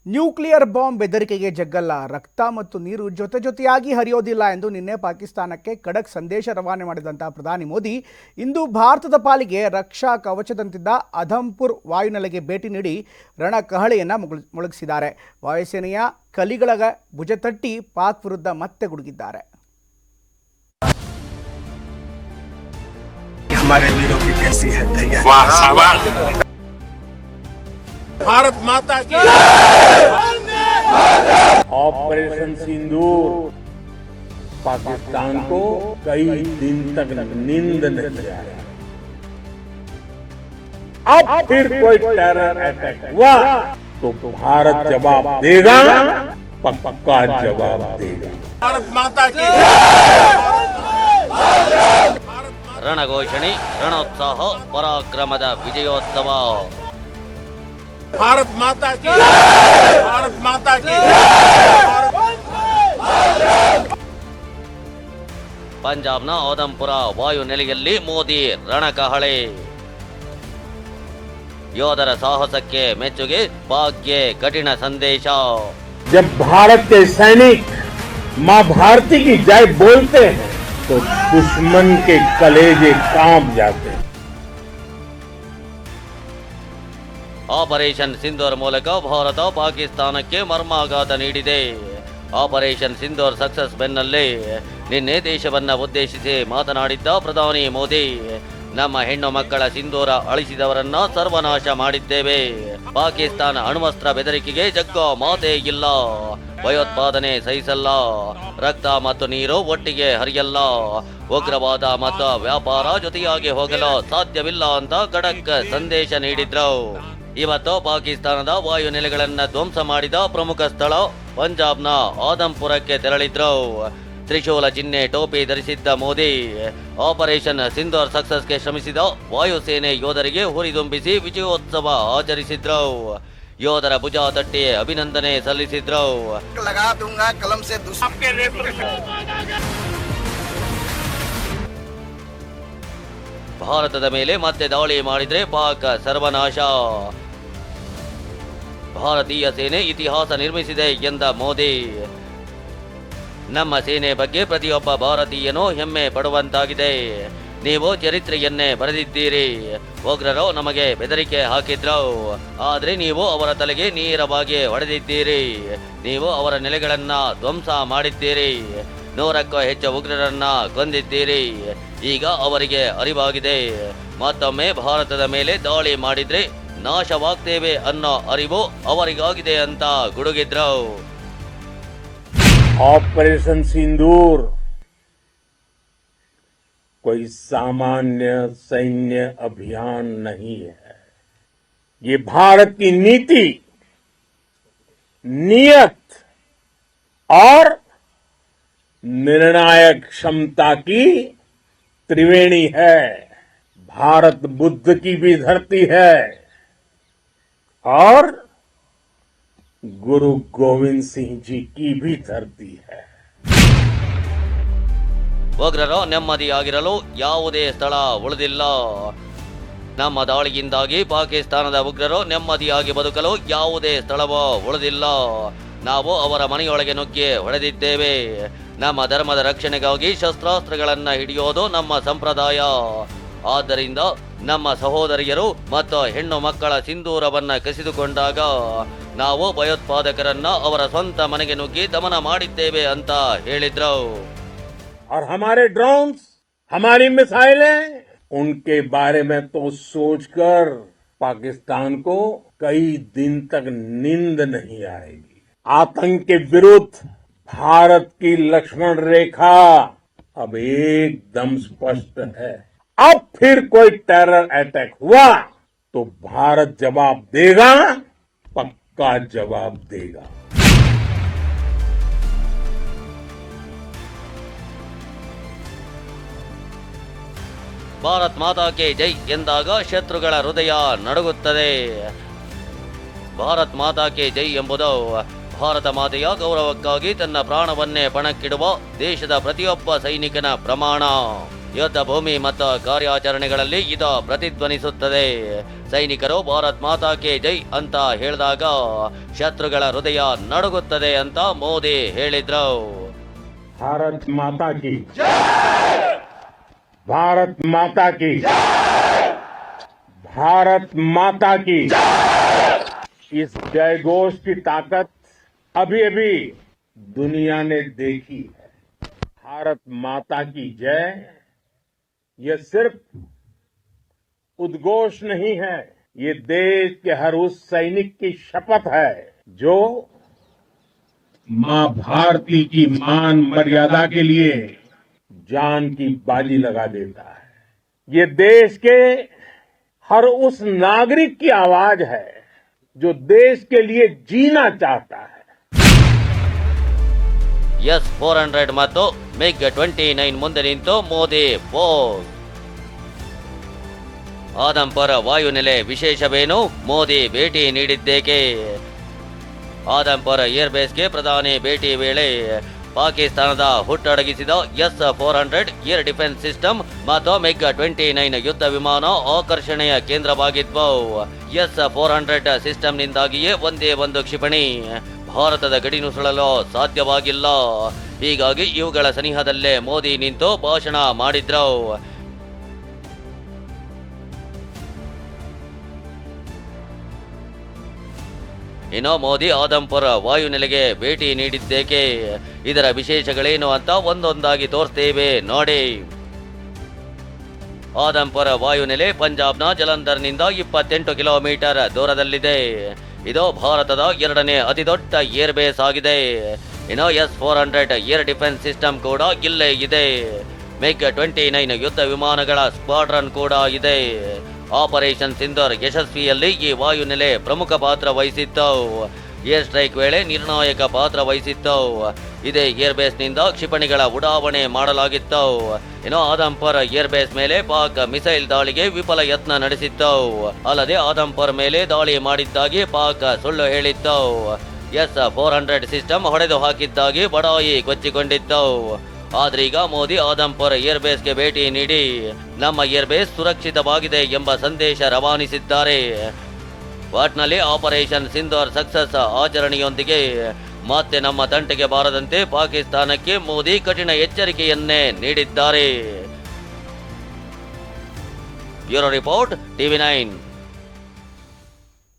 Nuclear bomb ಬೆದರಿಕೆಗೆ ಜಗ್ಗಲ್ಲ, ರಕ್ತ ಮತ್ತು ನೀರು ಜೊತೆಯಾಗಿ ಹರಿಯೋದಿಲ್ಲ ಎಂದು ನಿನ್ನೆ ಪಾಕಿಸ್ತಾನಕ್ಕೆ ಖಡಕ್ ಸಂದೇಶ ರವಾನೆ ಮಾಡಿದಂಥ ಪ್ರಧಾನಿ ಮೋದಿ ಇಂದು ಭಾರತದ ಪಾಲಿಗೆ ರಕ್ಷಾ ಕವಚದಂತಿದ್ದ ಅಧಂಪುರ್ ವಾಯುನೆಲೆಗೆ ಭೇಟಿ ನೀಡಿ ರಣಕಹಳೆಯನ್ನು ಮೊಳಗಿಸಿದ್ದಾರೆ. ವಾಯುಸೇನೆಯ ಕಲಿಗಳ ಭುಜ ತಟ್ಟಿ ಪಾಕ್ ವಿರುದ್ಧ ಮತ್ತೆ ಗುಡುಗಿದ್ದಾರೆ. भारत माता की ऑपरेशन सिंदूर पाकिस्तान को कई दिन तक नींद नहीं आया। अब फिर कोई टेरर अटैक हुआ तो भारत जवाब देगा, पक्का जवाब देगा। भारत माता की ರಣಘೋಷಣೆ, ರಣೋತ್ಸಾಹ, ಪರಾಕ್ರಮದ ವಿಜಯೋತ್ಸವ. भारत माता की, भारत माता की। ಪಂಜಾಬ್ನ ಆದಂಪುರ ವಾಯುನೆಲೆಯಲ್ಲಿ ಮೋದಿ ರಣಕಹಳೆ. ಯೋಧರ ಸಾಹಸಕ್ಕೆ ಮೆಚ್ಚುಗೆ, ಪಾಕ್ಗೆ ಕಠಿಣ ಸಂದೇಶ. जब भारत के सैनिक मां भारती की जय बोलते हैं तो दुश्मन के कलेजे कांप जाते हैं। ಆಪರೇಷನ್ ಸಿಂಧೂರ್ ಮೂಲಕ ಭಾರತ ಪಾಕಿಸ್ತಾನಕ್ಕೆ ಮರ್ಮಾಘಾತ ನೀಡಿದೆ. ಆಪರೇಷನ್ ಸಿಂಧೂರ್ ಸಕ್ಸಸ್ ಬೆನ್ನಲ್ಲೇ ನಿನ್ನೆ ದೇಶವನ್ನ ಉದ್ದೇಶಿಸಿ ಮಾತನಾಡಿದ್ದ ಪ್ರಧಾನಿ ಮೋದಿ, ನಮ್ಮ ಹೆಣ್ಣು ಮಕ್ಕಳ ಸಿಂಧೂರ ಅಳಿಸಿದವರನ್ನ ಸರ್ವನಾಶ ಮಾಡಿದ್ದೇವೆ. ಪಾಕಿಸ್ತಾನ ಅಣ್ವಸ್ತ್ರ ಬೆದರಿಕೆಗೆ ಜಗ್ಗೋ ಮಾತೇ ಇಲ್ಲ. ಭಯೋತ್ಪಾದನೆ ಸಹಿಸಲ್ಲ. ರಕ್ತ ಮತ್ತು ನೀರು ಒಟ್ಟಿಗೆ ಹರಿಯಲ್ಲ. ಉಗ್ರವಾದ ಮತ್ತು ವ್ಯಾಪಾರ ಜೊತೆಯಾಗಿ ಹೋಗಲು ಸಾಧ್ಯವಿಲ್ಲ ಅಂತ ಖಡಕ್ ಸಂದೇಶ ನೀಡಿದ್ರು. ಇವತ್ತು ಪಾಕಿಸ್ತಾನದ ವಾಯುನೆಲೆಗಳನ್ನ ಧ್ವಂಸ ಮಾಡಿದ ಪ್ರಮುಖ ಸ್ಥಳ ಪಂಜಾಬ್ನ ಆದಂಪುರಕ್ಕೆ ತೆರಳಿದ್ರು. ತ್ರಿಶೂಲ ಚಿಹ್ನೆ ಟೋಪಿ ಧರಿಸಿದ್ದ ಮೋದಿ ಆಪರೇಷನ್ ಸಿಂಧೂರ್ ಸಕ್ಸಸ್ಗೆ ಶ್ರಮಿಸಿದ ವಾಯುಸೇನೆ ಯೋಧರಿಗೆ ಹುರಿದುಂಬಿಸಿ ವಿಜಯೋತ್ಸವ ಆಚರಿಸಿದ್ರು. ಯೋಧರ ಭುಜ ತಟ್ಟಿ ಅಭಿನಂದನೆ ಸಲ್ಲಿಸಿದ್ರು. ಭಾರತದ ಮೇಲೆ ಮತ್ತೆ ದಾಳಿ ಮಾಡಿದ್ರೆ ಪಾಕ್ ಸರ್ವನಾಶ. ಭಾರತೀಯ ಸೇನೆ ಇತಿಹಾಸ ನಿರ್ಮಿಸಿದೆ ಎಂದ ಮೋದಿ, ನಮ್ಮ ಸೇನೆ ಬಗ್ಗೆ ಪ್ರತಿಯೊಬ್ಬ ಭಾರತೀಯನೂ ಹೆಮ್ಮೆ ಪಡುವಂತಾಗಿದೆ. ನೀವು ಚರಿತ್ರೆಯನ್ನೇ ಬರೆದಿದ್ದೀರಿ. ಉಗ್ರರು ನಮಗೆ ಬೆದರಿಕೆ ಹಾಕಿದ್ರು, ಆದ್ರೆ ನೀವು ಅವರ ತಲೆಗೆ ನೇರವಾಗಿ ಹೊಡೆದಿದ್ದೀರಿ. ನೀವು ಅವರ ನೆಲೆಗಳನ್ನ ಧ್ವಂಸ ಮಾಡಿದ್ದೀರಿ. 100ಕ್ಕೂ ಹೆಚ್ಚು ಉಗ್ರರನ್ನ ಕೊಂದಿದ್ದೀರಿ. ಈಗ ಅವರಿಗೆ ಅರಿವಾಗಿದೆ, ಮತ್ತೊಮ್ಮೆ ಭಾರತದ ಮೇಲೆ ದಾಳಿ ಮಾಡಿದ್ರೆ ನಾಶವಾಗ್ತೇವೆ ಅನ್ನೋ ಅರಿವು ಅವರಿಗಾಗಿದೆ ಅಂತ ಗುಡುಗಿದ್ರು. ऑपरेशन सिंदूर कोई सामान्य सैन्य अभियान नहीं है। ये भारत की नीति, नियत और निर्णायक क्षमता की त्रिवेणी है। भारत बुद्ध की भी धरती है और गुरु गोविंद सिंह जी की भी धरती है। ಉಗ್ರರು ನೆಮ್ಮದಿಯಾಗಿರಲು ಯಾವುದೇ ಸ್ಥಳ ಉಳಿದಿಲ್ಲ. ನಮ್ಮ ದಾಳಿಯಿಂದಾಗಿ ಪಾಕಿಸ್ತಾನದ ಉಗ್ರರು ನೆಮ್ಮದಿಯಾಗಿ ಬದುಕಲು ಯಾವುದೇ ಸ್ಥಳವೂ ಉಳಿದಿಲ್ಲ. ನಾವು ಅವರ ಮನೆಯೊಳಗೆ ನುಗ್ಗಿ ಹೊಡೆದಿದ್ದೇವೆ. ನಮ್ಮ ಧರ್ಮದ ರಕ್ಷಣೆಗಾಗಿ ಶಸ್ತ್ರಾಸ್ತ್ರಗಳನ್ನ ಹಿಡಿಯೋದು ನಮ್ಮ ಸಂಪ್ರದಾಯ. ಆದ್ದರಿಂದ ನಮ್ಮ ಸಹೋದರಿಯರು ಮತ್ತು ಹೆಣ್ಣು ಮಕ್ಕಳ ಸಿಂಧೂರವನ್ನ ಕಸಿದುಕೊಂಡಾಗ ನಾವು ಭಯೋತ್ಪಾದಕರನ್ನ ಅವರ ಸ್ವಂತ ಮನೆಗೆ ನುಗ್ಗಿ ದಮನ ಮಾಡಿದ್ದೇವೆ ಅಂತ ಹೇಳಿದ್ರು. और हमारे ड्रोन्स, हमारी मिसाइलें, उनके बारे में तो सोचकर पाकिस्तान को कई दिन तक नींद नहीं आएगी। आतंक के विरुद्ध भारत की लक्ष्मण रेखा अब एकदम स्पष्ट है। अब फिर कोई टेरर अटैक हुआ तो भारत जवाब देगा, पक्का जवाब देगा। ಭಾರತ್ ಮಾತಾಕ್ಕೆ ಜೈ ಎಂದಾಗ ಶತ್ರುಗಳ ಹೃದಯ ನಡುಗುತ್ತದೆ. ಭಾರತ್ ಮಾತಾಕ್ಕೆ ಜೈ ಎಂಬುದು ಭಾರತ ಮಾತೆಯ ಗೌರವಕ್ಕಾಗಿ ತನ್ನ ಪ್ರಾಣವನ್ನೇ ಪಣಕ್ಕಿಡುವ ದೇಶದ ಪ್ರತಿಯೊಬ್ಬ ಸೈನಿಕನ ಪ್ರಮಾಣ. ಯುದ್ಧ ಭೂಮಿ ಮತ್ತು ಕಾರ್ಯಾಚರಣೆಗಳಲ್ಲಿ ಇದು ಪ್ರತಿಧ್ವನಿಸುತ್ತದೆ. ಸೈನಿಕರು ಭಾರತ್ ಮಾತಾ ಕಿ ಜೈ ಅಂತ ಹೇಳಿದಾಗ ಶತ್ರುಗಳ ಹೃದಯ ನಡುಗುತ್ತದೆ ಅಂತ ಮೋದಿ ಹೇಳಿದ್ರು. भारत माता की भारत माता की भारत माता की इस जयघोष की ताकत अभी अभी दुनिया ने देखी है. भारत माता की जय ये सिर्फ उद्घोष नहीं है, ये देश के हर उस सैनिक की शपथ है जो मां भारती की मान मर्यादा के लिए जान की बाजी लगा देता है. ये देश के हर उस नागरिक की आवाज है जो देश के लिए जीना चाहता है. S-400 ಮತ್ತು MiG-29 ಮುಂದೆ ನಿಂತು ಮೋದಿ ಪೋಸ್. ಆದಂಪುರ ವಾಯುನೆಲೆ ವಿಶೇಷವೇನು? ಮೋದಿ ಭೇಟಿ ನೀಡಿದ್ದೇಕೆ? ಆದಂಪುರ ಏರ್ಬೇಸ್ಗೆ ಪ್ರಧಾನಿ ಭೇಟಿ ವೇಳೆ ಪಾಕಿಸ್ತಾನದ ಹುಟ್ಟಡಗಿಸಿದ S-400 ಏರ್ ಡಿಫೆನ್ಸ್ ಸಿಸ್ಟಮ್ ಮತ್ತು MiG-29 ಯುದ್ಧ ವಿಮಾನ ಆಕರ್ಷಣೆಯ ಕೇಂದ್ರವಾಗಿದ್ವು. S-400 ಸಿಸ್ಟಮ್ನಿಂದಾಗಿಯೇ ಒಂದೇ ಒಂದು ಕ್ಷಿಪಣಿ ಭಾರತದ ಗಡಿ ನುಸುಳಲು ಸಾಧ್ಯವಾಗಿಲ್ಲ. ಹೀಗಾಗಿ ಇವುಗಳ ಸನಿಹದಲ್ಲೇ ಮೋದಿ ನಿಂತು ಭಾಷಣ ಮಾಡಿದ್ರು. ಇನ್ನು ಮೋದಿ ಆದಂಪುರ ವಾಯುನೆಲೆಗೆ ಭೇಟಿ ನೀಡಿದ್ದೇಕೆ, ಇದರ ವಿಶೇಷಗಳೇನು ಅಂತ ಒಂದೊಂದಾಗಿ ತೋರಿಸ್ತೇವೆ ನೋಡಿ. ಆದಂಪುರ ವಾಯುನೆಲೆ ಪಂಜಾಬ್ನ ಜಲಂಧರ್ನಿಂದ 28 ಕಿಲೋಮೀಟರ್ ದೂರದಲ್ಲಿದೆ. ಇದು ಭಾರತದ 2ನೇ ಅತಿ ದೊಡ್ಡ ಏರ್ ಬೇಸ್ ಆಗಿದೆ. ಇನ್ನು S-400 ಏರ್ ಡಿಫೆನ್ಸ್ ಸಿಸ್ಟಮ್ ಕೂಡ ಇಲ್ಲೇ ಇದೆ. MiG-29 ಯುದ್ಧ ವಿಮಾನಗಳ ಸ್ಕ್ವಾಡ್ರನ್ ಕೂಡ ಇದೆ. ಆಪರೇಷನ್ ಸಿಂಧೂರ್ ಯಶಸ್ವಿಯಲ್ಲಿ ಈ ವಾಯುನೆಲೆ ಪ್ರಮುಖ ಪಾತ್ರ ವಹಿಸಿತ್ತು. ಏರ್ ಸ್ಟ್ರೈಕ್ ವೇಳೆ ನಿರ್ಣಾಯಕ ಪಾತ್ರ ವಹಿಸಿತ್ತು. ಇದೇ ಏರ್ ಬೇಸ್ನಿಂದ ಕ್ಷಿಪಣಿಗಳ ಉಡಾವಣೆ ಮಾಡಲಾಗಿತ್ತು. ಇನ್ನು ಆದಂಪುರ್ ಏರ್ ಬೇಸ್ ಮೇಲೆ ಪಾಕ್ ಮಿಸೈಲ್ ದಾಳಿಗೆ ವಿಫಲ ಯತ್ನ ನಡೆಸಿತ್ತು. ಅಲ್ಲದೆ ಆದಂಪುರ್ ಮೇಲೆ ದಾಳಿ ಮಾಡಿದ್ದಾಗಿ ಪಾಕ್ ಸುಳ್ಳು ಹೇಳಿತ್ತು. S-400 ಸಿಸ್ಟಮ್ ಹೊಡೆದು ಹಾಕಿದ್ದಾಗಿ ಬಡಾಯಿ ಕೊಚ್ಚಿಕೊಂಡಿತ್ತು. ಆದ್ರೀಗ ಮೋದಿ ಆದಂಪುರ್ ಏರ್ ಬೇಸ್ಗೆ ಭೇಟಿ ನೀಡಿ ನಮ್ಮ ಏರ್ ಬೇಸ್ ಸುರಕ್ಷಿತವಾಗಿದೆ ಎಂಬ ಸಂದೇಶ ರವಾನಿಸಿದ್ದಾರೆ. ಒಟ್ನಲ್ಲಿ ಆಪರೇಷನ್ ಸಿಂಧೂರ್ ಸಕ್ಸಸ್ ಆಚರಣೆಯೊಂದಿಗೆ ಮತ್ತೆ ನಮ್ಮ ತಂಟೆಗೆ ಬಾರದಂತೆ ಪಾಕಿಸ್ತಾನಕ್ಕೆ ಮೋದಿ ಕಠಿಣ ಎಚ್ಚರಿಕೆಯನ್ನೇ ನೀಡಿದ್ದಾರೆ. Bureau report TV9.